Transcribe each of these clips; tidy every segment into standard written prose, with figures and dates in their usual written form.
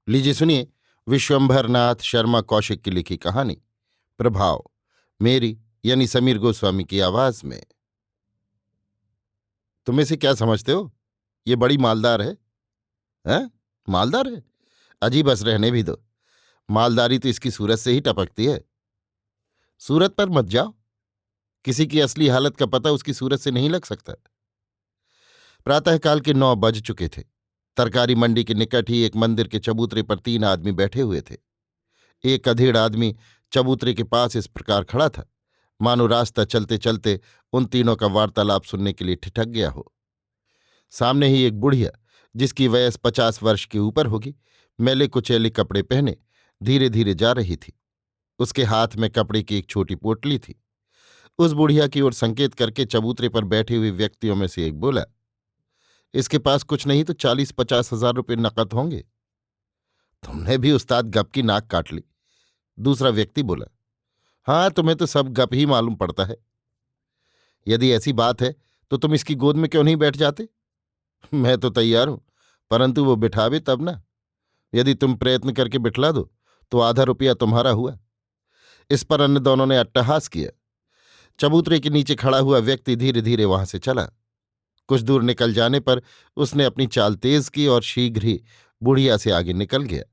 लीजिए सुनिए विश्वंभरनाथ शर्मा कौशिक की लिखी कहानी प्रभाव, मेरी यानी समीर गोस्वामी की आवाज में। तुम इसे क्या समझते हो? ये बड़ी मालदार है। हैं? मालदार है? अजी बस रहने भी दो। मालदारी तो इसकी सूरत से ही टपकती है। सूरत पर मत जाओ। किसी की असली हालत का पता उसकी सूरत से नहीं लग सकता। प्रातःकाल के 9 बज चुके थे। तरकारी मंडी के निकट ही एक मंदिर के चबूतरे पर 3 आदमी बैठे हुए थे। एक अधेड़ आदमी चबूतरे के पास इस प्रकार खड़ा था मानो रास्ता चलते चलते उन तीनों का वार्तालाप सुनने के लिए ठिठक गया हो। सामने ही एक बुढ़िया, जिसकी वयस 50 वर्ष के ऊपर होगी, मैले कुचैले कपड़े पहने धीरे धीरे जा रही थी। उसके हाथ में कपड़े की एक छोटी पोटली थी। उस बुढ़िया की ओर संकेत करके चबूतरे पर बैठे हुए व्यक्तियों में से एक बोला, इसके पास कुछ नहीं तो 40-50 हजार रुपये नकद होंगे। तुमने भी उस्ताद गप की नाक काट ली। दूसरा व्यक्ति बोला, हाँ, तुम्हें तो सब गप ही मालूम पड़ता है। यदि ऐसी बात है तो तुम इसकी गोद में क्यों नहीं बैठ जाते? मैं तो तैयार हूं, परंतु वो बिठावे तब ना। यदि तुम प्रयत्न करके बिठला दो तो आधा रुपया तुम्हारा हुआ। इस पर अन्य दोनों ने अट्टहास किया। चबूतरे के नीचे खड़ा हुआ व्यक्ति धीरे धीरे वहां से चला। कुछ दूर निकल जाने पर उसने अपनी चाल तेज की और शीघ्र ही बुढ़िया से आगे निकल गया।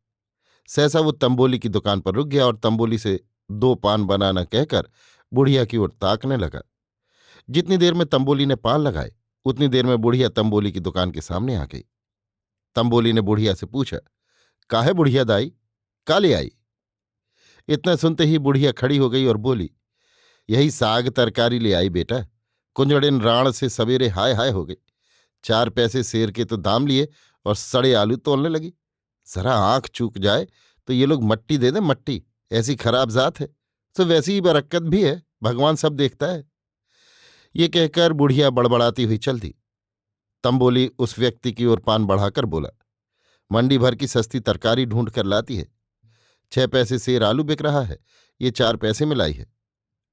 सहसा वो तंबोली की दुकान पर रुक गया और तंबोली से 2 पान बनाना कहकर बुढ़िया की ओर ताकने लगा। जितनी देर में तंबोली ने पान लगाए उतनी देर में बुढ़िया तंबोली की दुकान के सामने आ गई। तंबोली ने बुढ़िया से पूछा, काहे बुढ़िया दाई, का ले आई? इतना सुनते ही बुढ़िया खड़ी हो गई और बोली, यही साग तरकारी ले आई बेटा। कुंजड़िन राण से सवेरे हाय हाय हो गई। 4 पैसे सेर के तो दाम लिए और सड़े आलू तोलने लगी। जरा आंख चूक जाए तो ये लोग मट्टी दे दे, मट्टी। ऐसी खराब जात है तो वैसी ही बरक्कत भी है, भगवान सब देखता है। ये कहकर बुढ़िया बड़बड़ाती हुई चल दी। तंबोली उस व्यक्ति की ओर पान बढ़ाकर बोला, मंडी भर की सस्ती तरकारी ढूंढ कर लाती है। 6 पैसे सेर आलू बिक रहा है, ये 4 पैसे में लाई है।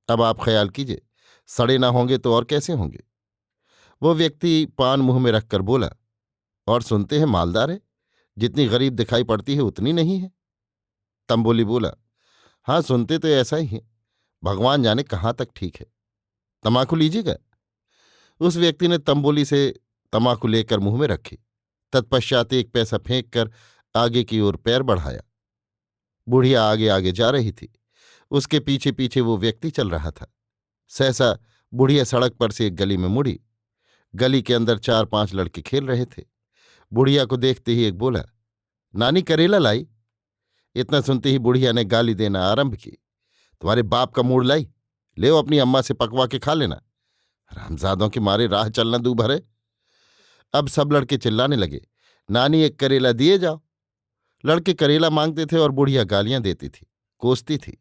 अब आप ख्याल कीजिए, सड़े ना होंगे तो और कैसे होंगे? वो व्यक्ति पान मुंह में रखकर बोला, और सुनते हैं मालदार है, जितनी गरीब दिखाई पड़ती है उतनी नहीं है। तंबोली बोला, हाँ, सुनते तो ऐसा ही है, भगवान जाने कहाँ तक ठीक है। तमाकू लीजिएगा? उस व्यक्ति ने तंबोली से तमाकू लेकर मुंह में रखी। तत्पश्चात 1 पैसा फेंक कर आगे की ओर पैर बढ़ाया। बुढ़िया आगे आगे जा रही थी। उसके पीछे पीछे वो व्यक्ति चल रहा था। सहसा बुढ़िया सड़क पर से एक गली में मुड़ी। गली के अंदर 4-5 लड़के खेल रहे थे। बुढ़िया को देखते ही एक बोला, नानी करेला लाई? इतना सुनते ही बुढ़िया ने गाली देना आरंभ की, तुम्हारे बाप का मूड लाई, ले अपनी अम्मा से पकवा के खा लेना। रामजादों के मारे राह चलना दूभर है। अब सब लड़के चिल्लाने लगे, नानी एक करेला दिए जाओ। लड़के करेला मांगते थे और बुढ़िया गालियां देती थी, कोसती थी।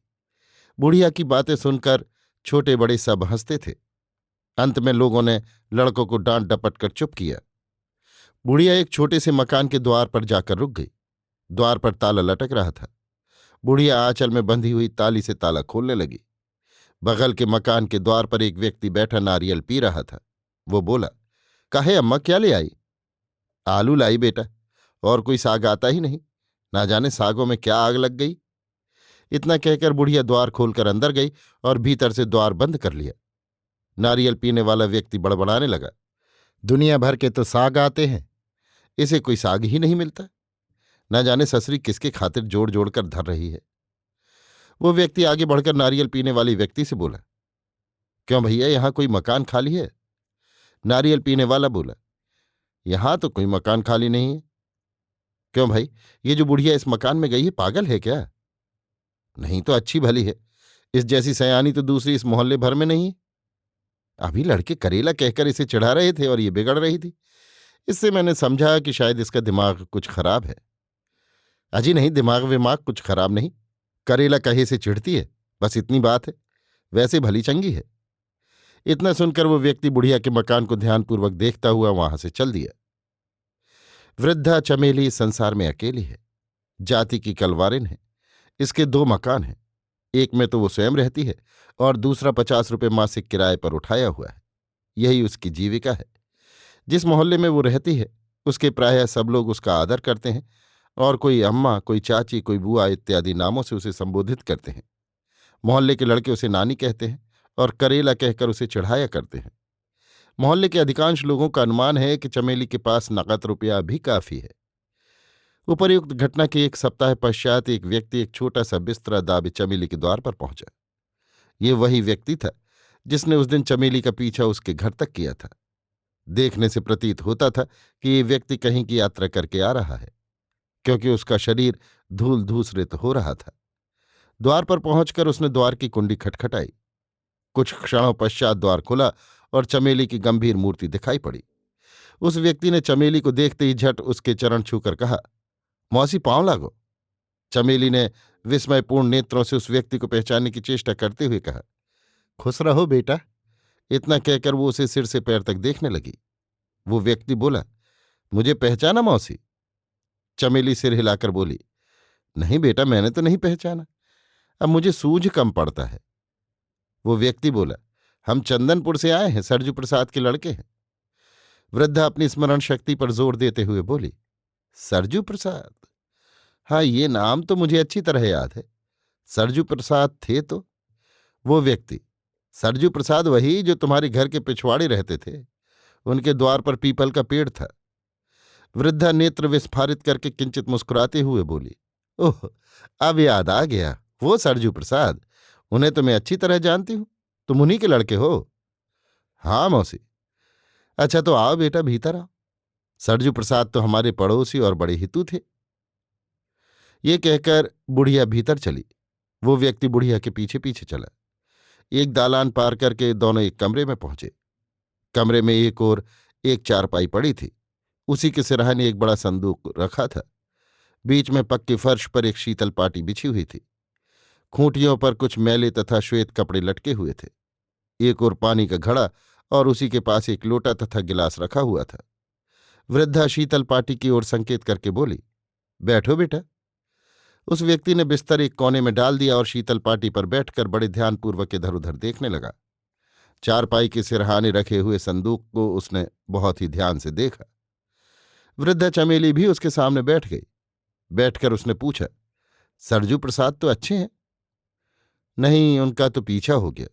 बुढ़िया की बातें सुनकर छोटे बड़े सब हंसते थे। अंत में लोगों ने लड़कों को डांट डपट कर चुप किया। बुढ़िया एक छोटे से मकान के द्वार पर जाकर रुक गई। द्वार पर ताला लटक रहा था। बुढ़िया आंचल में बंधी हुई ताली से ताला खोलने लगी। बगल के मकान के द्वार पर एक व्यक्ति बैठा नारियल पी रहा था। वो बोला, काहे अम्मा, क्या ले आई? आलू लाई बेटा, और कोई साग आता ही नहीं। ना जाने सागों में क्या आग लग गई। इतना कहकर बुढ़िया द्वार खोलकर अंदर गई और भीतर से द्वार बंद कर लिया। नारियल पीने वाला व्यक्ति बड़बड़ाने लगा, दुनिया भर के तो साग आते हैं, इसे कोई साग ही नहीं मिलता। न जाने ससुरी किसके खातिर जोड़ जोड़ कर धर रही है। वो व्यक्ति आगे बढ़कर नारियल पीने वाले व्यक्ति से बोला, क्यों भैया, यहां कोई मकान खाली है? नारियल पीने वाला बोला, यहां तो कोई मकान खाली नहीं है। क्यों भाई, ये जो बुढ़िया इस मकान में गई है पागल है क्या? नहीं तो अच्छी भली है, इस जैसी सयानी तो दूसरी इस मोहल्ले भर में नहीं है। अभी लड़के करेला कहकर इसे चिढ़ा रहे थे और ये बिगड़ रही थी। इससे मैंने समझा कि शायद इसका दिमाग कुछ खराब है। अजी नहीं, दिमाग विमाग कुछ खराब नहीं, करेला कहे से चिढ़ती है, बस इतनी बात है, वैसे भली चंगी है। इतना सुनकर वो व्यक्ति बुढ़िया के मकान को ध्यानपूर्वक देखता हुआ वहां से चल दिया। वृद्धा चमेली इस संसार में अकेली है, जाति की कलवारिन है। इसके 2 मकान हैं। एक में तो वो स्वयं रहती है और दूसरा 50 रुपये मासिक किराए पर उठाया हुआ है। यही उसकी जीविका है। जिस मोहल्ले में वो रहती है उसके प्रायः सब लोग उसका आदर करते हैं और कोई अम्मा, कोई चाची, कोई बुआ इत्यादि नामों से उसे संबोधित करते हैं। मोहल्ले के लड़के उसे नानी कहते हैं और करेला कहकर उसे चिढ़ाया करते हैं। मोहल्ले के अधिकांश लोगों का अनुमान है कि चमेली के पास नकद रुपया भी काफी है। उपर्युक्त घटना के एक सप्ताह पश्चात एक व्यक्ति एक छोटा सा बिस्तरा दाबे चमेली के द्वार पर पहुंचा। ये वही व्यक्ति था जिसने उस दिन चमेली का पीछा उसके घर तक किया था। देखने से प्रतीत होता था कि ये व्यक्ति कहीं की यात्रा करके आ रहा है, क्योंकि उसका शरीर धूल धूसरित हो रहा था। द्वार पर पहुंचकर उसने द्वार की कुंडी खटखटाई। कुछ क्षणों पश्चात द्वार खुला और चमेली की गंभीर मूर्ति दिखाई पड़ी। उस व्यक्ति ने चमेली को देखते ही झट उसके चरण छूकर कहा, मौसी, पांव लागो। चमेली ने विस्मयपूर्ण नेत्रों से उस व्यक्ति को पहचानने की चेष्टा करते हुए कहा, खुश रहो बेटा। इतना कहकर वो उसे सिर से पैर तक देखने लगी। वो व्यक्ति बोला, मुझे पहचाना मौसी? चमेली सिर हिलाकर बोली, नहीं बेटा, मैंने तो नहीं पहचाना। अब मुझे सूझ कम पड़ता है। वो व्यक्ति बोला, हम चंदनपुर से आए हैं, सरजू प्रसाद के लड़के हैं। वृद्धा अपनी स्मरण शक्ति पर जोर देते हुए बोली, सरजू प्रसाद? हाँ, ये नाम तो मुझे अच्छी तरह याद है। सरजू प्रसाद थे तो? वो व्यक्ति, सरजू प्रसाद वही जो तुम्हारे घर के पिछवाड़े रहते थे। उनके द्वार पर पीपल का पेड़ था। वृद्धा नेत्र विस्फारित करके किंचित मुस्कुराते हुए बोली, ओह, अब याद आ गया, वो सरजू प्रसाद। उन्हें तो मैं अच्छी तरह जानती हूं। तुम उन्हीं के लड़के हो? हाँ मौसी। अच्छा, तो आओ बेटा, भीतर आओ। सरजू प्रसाद तो हमारे पड़ोसी और बड़े हितू थे। ये कहकर बुढ़िया भीतर चली। वो व्यक्ति बुढ़िया के पीछे पीछे चला। एक दालान पार करके दोनों एक कमरे में पहुंचे। कमरे में एक ओर एक चारपाई पड़ी थी। उसी के सिरहाने एक बड़ा संदूक रखा था। बीच में पक्की फर्श पर एक शीतल पाटी बिछी हुई थी। खूंटियों पर कुछ मैले तथा श्वेत कपड़े लटके हुए थे। एक ओर पानी का घड़ा और उसी के पास एक लोटा तथा गिलास रखा हुआ था। वृद्धा शीतल पाटी की ओर संकेत करके बोली, बैठो बेटा। उस व्यक्ति ने बिस्तर एक कोने में डाल दिया और शीतल पाटी पर बैठकर बड़े ध्यानपूर्वक इधर उधर देखने लगा। चारपाई के सिरहाने रखे हुए संदूक को उसने बहुत ही ध्यान से देखा। वृद्धा चमेली भी उसके सामने बैठ गई। बैठकर उसने पूछा, सरजू प्रसाद तो अच्छे हैं? नहीं, उनका तो पीछा हो गया।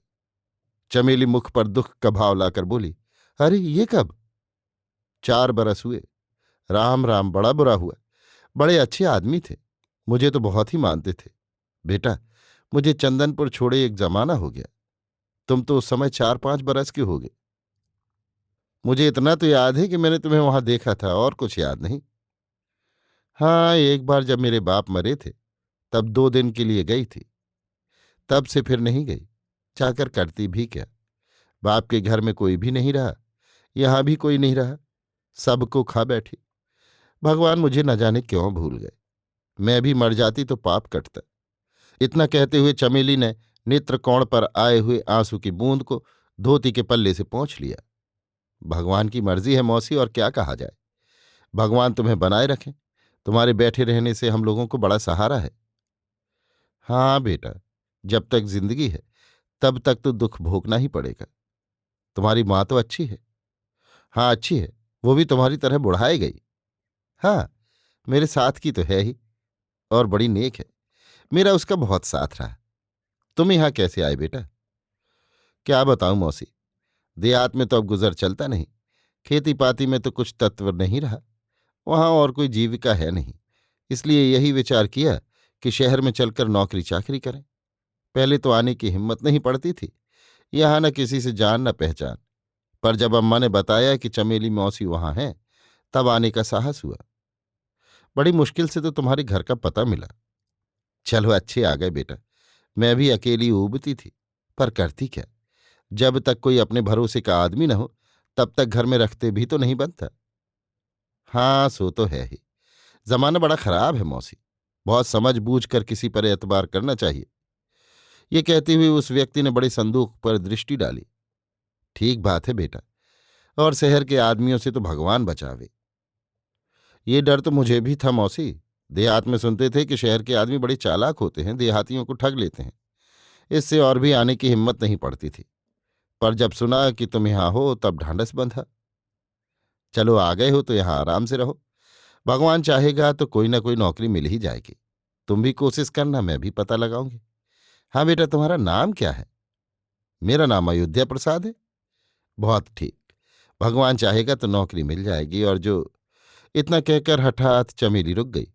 चमेली मुख पर दुख का भाव लाकर बोली, अरे ये कब? 4 बरस हुए। राम राम, बड़ा बुरा हुआ। बड़े अच्छे आदमी थे, मुझे तो बहुत ही मानते थे। बेटा, मुझे चंदनपुर छोड़े एक जमाना हो गया। तुम तो उस समय 4-5 बरस के हो गए। मुझे इतना तो याद है कि मैंने तुम्हें वहां देखा था, और कुछ याद नहीं। हाँ, एक बार जब मेरे बाप मरे थे तब 2 दिन के लिए गई थी। तब से फिर नहीं गई। चाकर करती भी क्या? बाप के घर में कोई भी नहीं रहा, यहां भी कोई नहीं रहा। सबको खा बैठी। भगवान मुझे न जाने क्यों भूल गए। मैं भी मर जाती तो पाप कटता। इतना कहते हुए चमेली ने नेत्रकोण पर आए हुए आंसू की बूंद को धोती के पल्ले से पोंछ लिया। भगवान की मर्जी है मौसी, और क्या कहा जाए। भगवान तुम्हें बनाए रखें। तुम्हारे बैठे रहने से हम लोगों को बड़ा सहारा है। हाँ बेटा, जब तक जिंदगी है तब तक तो दुख भोगना ही पड़ेगा। तुम्हारी माँ तो अच्छी है? हाँ अच्छी है, वो भी तुम्हारी तरह बुढ़ाई गई। हाँ, मेरे साथ की तो है ही, और बड़ी नेक है। मेरा उसका बहुत साथ रहा। तुम यहां कैसे आए बेटा? क्या बताऊं मौसी, देहात में तो अब गुजर चलता नहीं। खेती पाती में तो कुछ तत्व नहीं रहा। वहां और कोई जीविका है नहीं। इसलिए यही विचार किया कि शहर में चलकर नौकरी चाकरी करें। पहले तो आने की हिम्मत नहीं पड़ती थी। यहां न किसी से जान न पहचान। पर जब अम्मा ने बताया कि चमेली मौसी वहां है, तब आने का साहस हुआ। बड़ी मुश्किल से तो तुम्हारे घर का पता मिला। चलो अच्छे आ गए बेटा। मैं भी अकेली ऊबती थी, पर करती क्या। जब तक कोई अपने भरोसे का आदमी न हो तब तक घर में रखते भी तो नहीं बनता। हाँ, सो तो है ही। जमाना बड़ा खराब है मौसी। बहुत समझ बूझ कर किसी पर एतबार करना चाहिए। ये कहते हुए उस व्यक्ति ने बड़े संदूक पर दृष्टि डाली। ठीक बात है बेटा, और शहर के आदमियों से तो भगवान बचावे। ये डर तो मुझे भी था मौसी। देहात में सुनते थे कि शहर के आदमी बड़े चालाक होते हैं, देहातियों को ठग लेते हैं। इससे और भी आने की हिम्मत नहीं पड़ती थी। पर जब सुना कि तुम यहां हो तब ढांढस बंधा। चलो आ गए हो तो यहां आराम से रहो। भगवान चाहेगा तो कोई ना कोई नौकरी मिल ही जाएगी। तुम भी कोशिश करना, मैं भी पता लगाऊंगी। हाँ बेटा, तुम्हारा नाम क्या है? मेरा नाम अयोध्या प्रसाद है। बहुत ठीक। भगवान चाहेगा तो नौकरी मिल जाएगी। और जो इतना कहकर हठात चमेली रुक गई।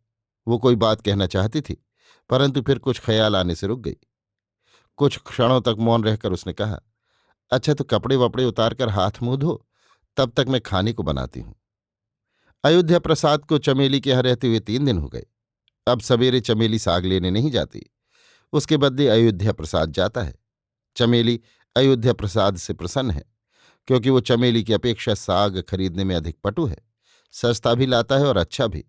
वो कोई बात कहना चाहती थी, परंतु फिर कुछ ख्याल आने से रुक गई। कुछ क्षणों तक मौन रहकर उसने कहा, अच्छा तो कपड़े वपड़े उतार कर हाथ मुंह धो, तब तक मैं खाने को बनाती हूं। अयोध्या प्रसाद को चमेली के यहाँ रहते हुए 3 दिन हो गए। अब सवेरे चमेली साग लेने नहीं जाती, उसके बदले अयोध्या प्रसाद जाता है। चमेली अयोध्या प्रसाद से प्रसन्न है, क्योंकि वो चमेली की अपेक्षा साग खरीदने में अधिक पटु है। सस्ता भी लाता है और अच्छा भी।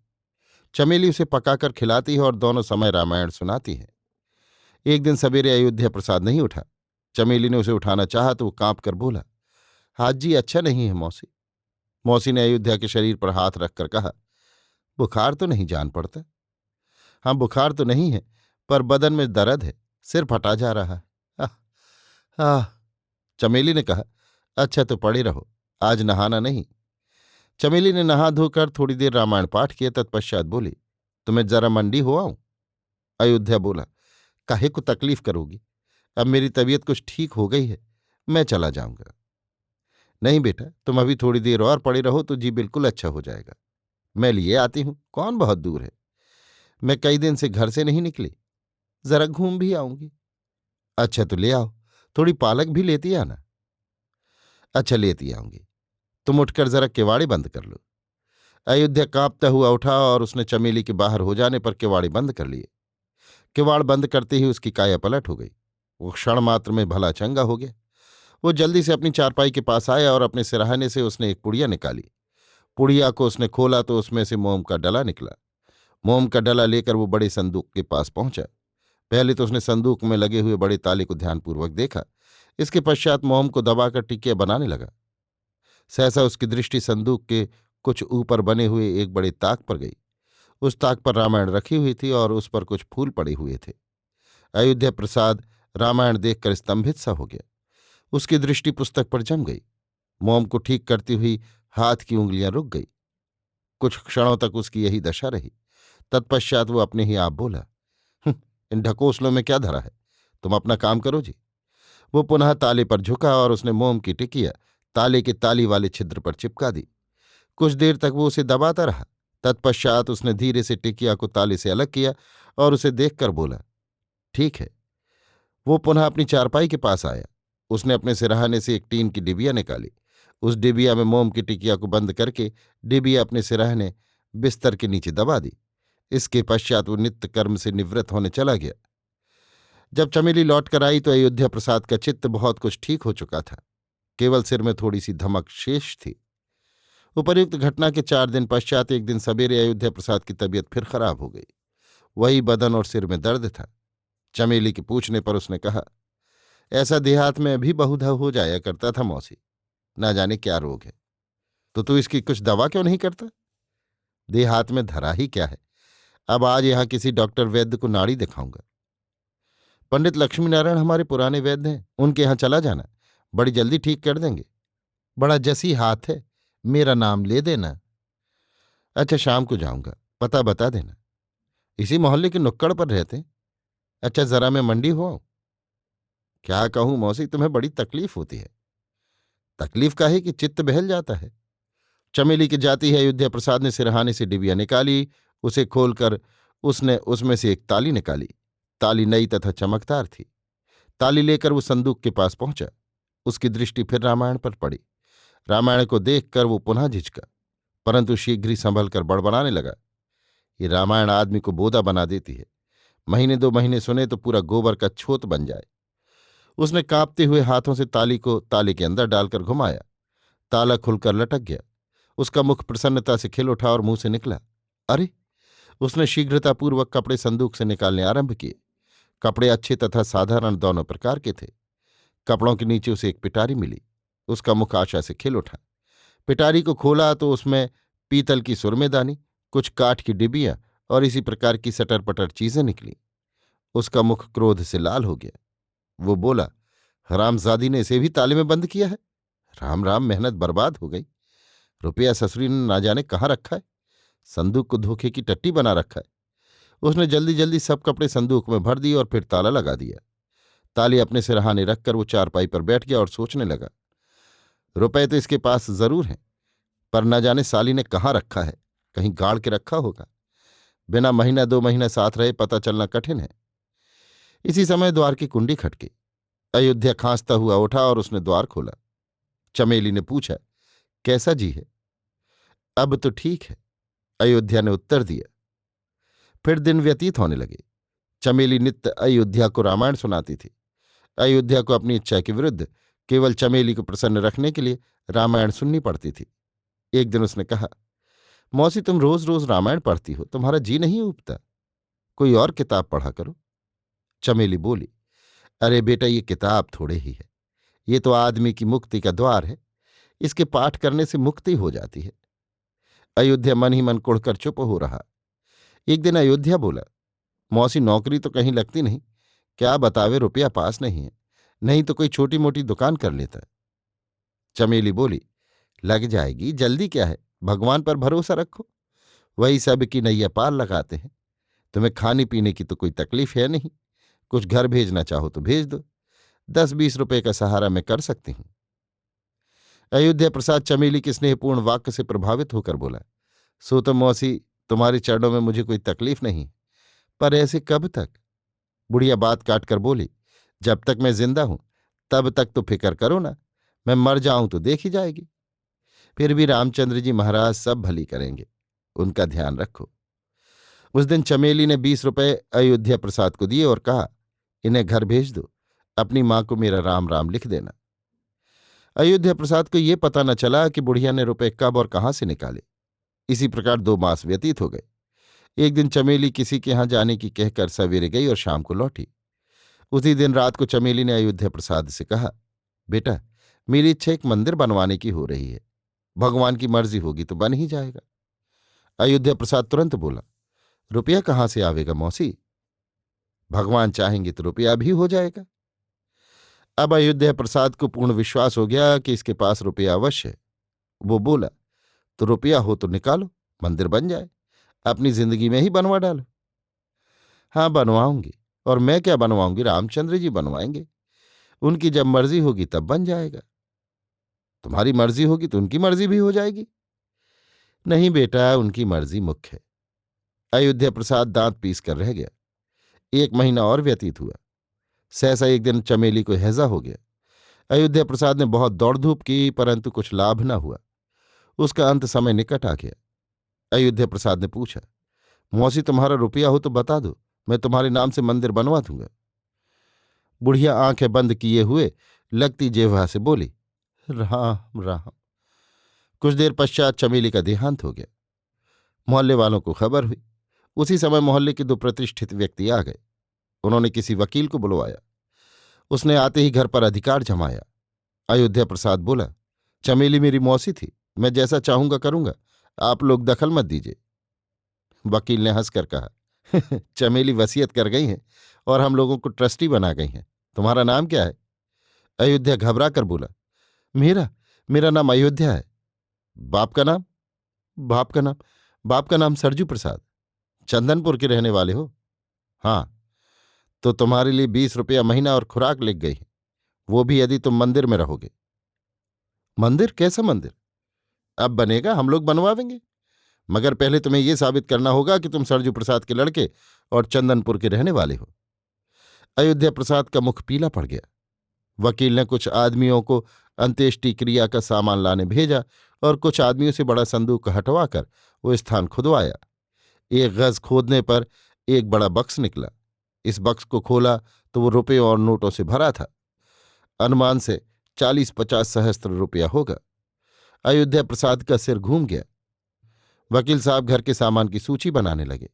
चमेली उसे पकाकर खिलाती है और दोनों समय रामायण सुनाती है। एक दिन सवेरे अयोध्या प्रसाद नहीं उठा। चमेली ने उसे उठाना चाहा तो वो कांप कर बोला, हाथ जी अच्छा नहीं है मौसी। मौसी ने अयोध्या के शरीर पर हाथ रखकर कहा, बुखार तो नहीं जान पड़ता? हाँ बुखार तो नहीं है, पर बदन में दर्द है, सिर फटा जा रहा है। आह, आह। चमेली ने कहा, अच्छा तो पड़े रहो, आज नहाना नहीं। चमेली ने नहा धोकर थोड़ी देर रामायण पाठ किया, तत्पश्चात बोली, तुम्हें जरा मंडी हो आऊं? अयोध्या बोला, काहे को तकलीफ करोगी? अब मेरी तबीयत कुछ ठीक हो गई है, मैं चला जाऊंगा। नहीं बेटा, तुम अभी थोड़ी देर और पड़े रहो तो जी बिल्कुल अच्छा हो जाएगा। मैं लिए आती हूं, कौन बहुत दूर है। मैं कई दिन से घर से नहीं निकली, जरा घूम भी आऊंगी। अच्छा तो ले आओ, थोड़ी पालक भी लेती आना। अच्छा लेती आऊंगी। तुम उठकर जरा किवाड़ी बंद कर लो। अयोध्या कांपता हुआ उठा और उसने चमेली के बाहर हो जाने पर किवाड़ी बंद कर लिए। किवाड़ बंद करते ही उसकी काया पलट हो गई। वो क्षण मात्र में भला चंगा हो गया। वो जल्दी से अपनी चारपाई के पास आया और अपने सिरहाने से उसने एक पुड़िया निकाली। पुड़िया को उसने खोला तो उसमें से मोम का डला निकला। मोम का डला लेकर वो बड़े संदूक के पास पहुंचा। पहले तो उसने संदूक में लगे हुए बड़े ताले को ध्यानपूर्वक देखा। इसके पश्चात मोम को दबाकर टिकिया बनाने लगा। सहसा उसकी दृष्टि संदूक के कुछ ऊपर बने हुए एक बड़े ताक पर गई। उस ताक पर रामायण रखी हुई थी और उस पर कुछ फूल पड़े हुए थे। अयोध्या प्रसाद रामायण देखकर स्तंभित सा हो गया। उसकी दृष्टि पुस्तक पर जम गई। मोम को ठीक करती हुई हाथ की उंगलियां रुक गई। कुछ क्षणों तक उसकी यही दशा रही। तत्पश्चात वो अपने ही आप बोला, इन ढकोसलों में क्या धरा है? तुम अपना काम करो जी। वो पुनः ताले पर झुका और उसने मोम की टिकिया ताले के ताली वाले छिद्र पर चिपका दी। कुछ देर तक वो उसे दबाता रहा। तत्पश्चात उसने धीरे से टिकिया को ताले से अलग किया और उसे देखकर बोला, ठीक है। वो पुनः अपनी चारपाई के पास आया। उसने अपने सिरहाने से एक टीन की डिबिया निकाली। उस डिबिया में मोम की टिकिया को बंद करके डिबिया अपने सिरहाने बिस्तर के नीचे दबा दी। इसके पश्चात वो नित्य कर्म से निवृत्त होने चला गया। जब चमेली लौट कर आई तो अयोध्या प्रसाद का चित्त बहुत कुछ ठीक हो चुका था। केवल सिर में थोड़ी सी धमक शेष थी। उपर्युक्त घटना के 4 दिन पश्चात एक दिन सवेरे अयोध्या प्रसाद की तबीयत फिर खराब हो गई। वही बदन और सिर में दर्द था। चमेली के पूछने पर उसने कहा, ऐसा देहात में अभी बहुधा हो जाया करता था मौसी, ना जाने क्या रोग है। तो तू इसकी कुछ दवा क्यों नहीं करता? देहात में धरा ही क्या है। अब आज यहां किसी डॉक्टर वैद्य को नाड़ी दिखाऊंगा। पंडित लक्ष्मीनारायण हमारे पुराने वैद्य हैं, उनके यहां चला जाना, बड़ी जल्दी ठीक कर देंगे। बड़ा जसी हाथ है, मेरा नाम ले देना। अच्छा शाम को जाऊंगा, पता बता देना। इसी मोहल्ले के नुक्कड़ पर रहते हैं। अच्छा जरा मैं मंडी हो आऊं? क्या कहूं मौसी, तुम्हें बड़ी तकलीफ होती है। तकलीफ का है कि चित्त बहल जाता है। चमेली की जाती है अयोध्या प्रसाद ने सिरहाने से डिबिया निकाली। उसे खोलकर उसने उसमें से एक ताली निकाली। ताली नई तथा चमकदार थी। ताली लेकर वो संदूक के पास पहुंचा। उसकी दृष्टि फिर रामायण पर पड़ी। रामायण को देखकर वो पुनः झिझका, परंतु शीघ्र ही संभल कर बड़बड़ाने लगा, ये रामायण आदमी को बोदा बना देती है। महीने 2 महीने सुने तो पूरा गोबर का छोत बन जाए। उसने कांपते हुए हाथों से ताली को ताले के अंदर डालकर घुमाया। ताला खुलकर लटक गया। उसका मुख प्रसन्नता से खिल उठा और मुंह से निकला, अरे। उसने शीघ्रतापूर्वक कपड़े संदूक से निकालने आरंभ किए। कपड़े अच्छे तथा साधारण दोनों प्रकार के थे। कपड़ों के नीचे उसे एक पिटारी मिली। उसका मुख आशा से खिल उठा। पिटारी को खोला तो उसमें पीतल की सुरमेदानी, कुछ काठ की डिबियां और इसी प्रकार की सटर पटर चीजें निकली। उसका मुख क्रोध से लाल हो गया। वो बोला, हरामजादी ने इसे भी ताले में बंद किया है। राम राम, मेहनत बर्बाद हो गई। रुपया ससुरी ने ना जाने कहाँ रखा है। संदूक को धोखे की टट्टी बना रखा है। उसने जल्दी जल्दी सब कपड़े संदूक में भर दिए और फिर ताला लगा दिया। ताली अपने सिरहाने रखकर वो चारपाई पर बैठ गया और सोचने लगा। रुपए तो इसके पास जरूर हैं, पर न जाने साली ने कहाँ रखा है, कहीं गाड़ के रखा होगा। बिना महीना 2 महीना साथ रहे पता चलना कठिन है। इसी समय द्वार की कुंडी खटकी। अयोध्या खांसता हुआ उठा और उसने द्वार खोला। चमेली ने पूछा, कैसा जी है? अब तो ठीक है, अयोध्या ने उत्तर दिया। फिर दिन व्यतीत होने लगे। चमेली नित्य अयोध्या को रामायण सुनाती थी। अयोध्या को अपनी इच्छा के विरुद्ध केवल चमेली को प्रसन्न रखने के लिए रामायण सुननी पड़ती थी। एक दिन उसने कहा, मौसी तुम रोज रोज रामायण पढ़ती हो, तुम्हारा जी नहीं उबता? कोई और किताब पढ़ा करो। चमेली बोली, अरे बेटा, ये किताब थोड़े ही है, ये तो आदमी की मुक्ति का द्वार है। इसके पाठ करने से मुक्ति हो जाती है। अयोध्या मन ही मन कुढ़कर चुप हो रहा। एक दिन अयोध्या बोला, मौसी नौकरी तो कहीं लगती नहीं, क्या बतावे, रुपया पास नहीं है, नहीं तो कोई छोटी मोटी दुकान कर लेता। चमेली बोली, लग जाएगी, जल्दी क्या है, भगवान पर भरोसा रखो, वही सब की नैया पार लगाते हैं। तुम्हें खाने पीने की तो कोई तकलीफ है नहीं, कुछ घर भेजना चाहो तो भेज दो, 10-20 रुपए का सहारा मैं कर सकती हूं। अयोध्या प्रसाद चमेली के स्नेहपूर्ण वाक्य से प्रभावित होकर बोला, सो तो मौसी, तुम्हारे चरणों में मुझे कोई तकलीफ नहीं, पर ऐसे कब तक? बुढ़िया बात काटकर बोली, जब तक मैं जिंदा हूं तब तक तो फिक्र करो ना, मैं मर जाऊं तो देखी जाएगी। फिर भी रामचंद्र जी महाराज सब भली करेंगे, उनका ध्यान रखो। उस दिन चमेली ने 20 रुपए अयोध्या प्रसाद को दिए और कहा, इन्हें घर भेज दो, अपनी मां को मेरा राम राम लिख देना। अयोध्या प्रसाद को ये पता न चला कि बुढ़िया ने रुपए कब और कहां से निकाले। इसी प्रकार 2 मास व्यतीत हो गए। एक दिन चमेली किसी के यहां जाने की कहकर सवेरे गई और शाम को लौटी। उसी दिन रात को चमेली ने अयोध्या प्रसाद से कहा, बेटा, मेरी इच्छा एक मंदिर बनवाने की हो रही है, भगवान की मर्जी होगी तो बन ही जाएगा। अयोध्या प्रसाद तुरंत बोला, रुपया कहाँ से आवेगा मौसी? भगवान चाहेंगे तो रुपया भी हो जाएगा। अब अयोध्या प्रसाद को पूर्ण विश्वास हो गया कि इसके पास रुपया अवश्य है। वो बोला, तो रुपया हो तो निकालो, मंदिर बन जाए, अपनी जिंदगी में ही बनवा डालो। हाँ बनवाऊंगी, और मैं क्या बनवाऊंगी, रामचंद्र जी बनवाएंगे, उनकी जब मर्जी होगी तब बन जाएगा। तुम्हारी मर्जी होगी तो उनकी मर्जी भी हो जाएगी। नहीं बेटा, उनकी मर्जी मुख्य है। अयोध्या प्रसाद दांत पीस कर रह गया। 1 महीना और व्यतीत हुआ। सहसा एक दिन चमेली को हैजा हो गया। अयोध्या प्रसाद ने बहुत दौड़ धूप की, परंतु कुछ लाभ न हुआ। उसका अंत समय निकट आ गया। अयोध्या प्रसाद ने पूछा, मौसी तुम्हारा रुपया हो तो बता दो, मैं तुम्हारे नाम से मंदिर बनवा दूंगा। बुढ़िया आंखें बंद किए हुए लगती जेवहा से बोली, राम राम। कुछ देर पश्चात चमेली का देहांत हो गया। मोहल्ले वालों को खबर हुई। उसी समय मोहल्ले के 2 प्रतिष्ठित व्यक्ति आ गए। उन्होंने किसी वकील को बुलवाया। उसने आते ही घर पर अधिकार जमाया। अयोध्या प्रसाद बोला, चमेली मेरी मौसी थी, मैं जैसा चाहूंगा करूंगा, आप लोग दखल मत दीजिए। वकील ने हंसकर कहा, चमेली वसीयत कर गई हैं और हम लोगों को ट्रस्टी बना गई हैं। तुम्हारा नाम क्या है? अयोध्या घबरा कर बोला, मेरा मेरा नाम अयोध्या है। बाप का नाम? बाप का नाम बाप का नाम सरजू प्रसाद। चंदनपुर के रहने वाले हो? हाँ। तो तुम्हारे लिए 20 रुपया महीना और खुराक लिख गई है, वो भी यदि तुम मंदिर में रहोगे। मंदिर? कैसा मंदिर? अब बनेगा, हम लोग बनवावेंगे, मगर पहले तुम्हें यह साबित करना होगा कि तुम सरजू प्रसाद के लड़के और चंदनपुर के रहने वाले हो। अयोध्या प्रसाद का मुख पीला पड़ गया। वकील ने कुछ आदमियों को अंत्येष्टि क्रिया का सामान लाने भेजा और कुछ आदमियों से बड़ा संदूक हटवाकर वो स्थान खुदवाया। 1 गज खोदने पर एक बड़ा बक्स निकला। इस बक्स को खोला तो वो रुपये और नोटों से भरा था। अनुमान से 40-50 सहस्त्र रुपया होगा। अयोध्या प्रसाद का सिर घूम गया। वकील साहब घर के सामान की सूची बनाने लगे।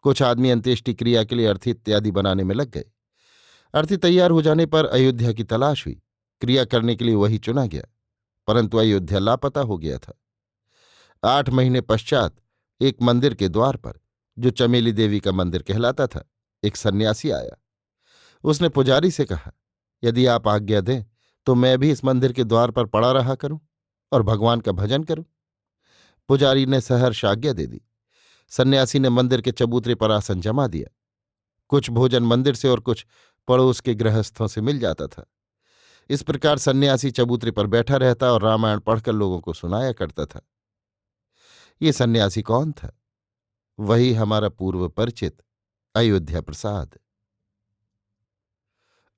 कुछ आदमी अंत्येष्टि क्रिया के लिए अर्थी इत्यादि बनाने में लग गए। अर्थी तैयार हो जाने पर अयोध्या की तलाश हुई। क्रिया करने के लिए वही चुना गया, परंतु अयोध्या लापता हो गया था। 8 महीने पश्चात एक मंदिर के द्वार पर, जो चमेली देवी का मंदिर कहलाता था, एक सन्यासी आया। उसने पुजारी से कहा, यदि आप आज्ञा दें तो मैं भी इस मंदिर के द्वार पर पड़ा रहा करूं और भगवान का भजन करूं। पुजारी ने सहर्ष आज्ञा दे दी। सन्यासी ने मंदिर के चबूतरे पर आसन जमा दिया। कुछ भोजन मंदिर से और कुछ पड़ोस के गृहस्थों से मिल जाता था। इस प्रकार सन्यासी चबूतरे पर बैठा रहता और रामायण पढ़कर लोगों को सुनाया करता था। ये सन्यासी कौन था? वही हमारा पूर्व परिचित अयोध्या प्रसाद।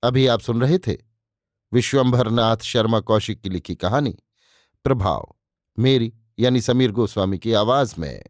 अभी आप सुन रहे थे विश्वंभरनाथ शर्मा कौशिक की लिखी कहानी प्रभाव, मेरी यानी समीर गोस्वामी की आवाज में।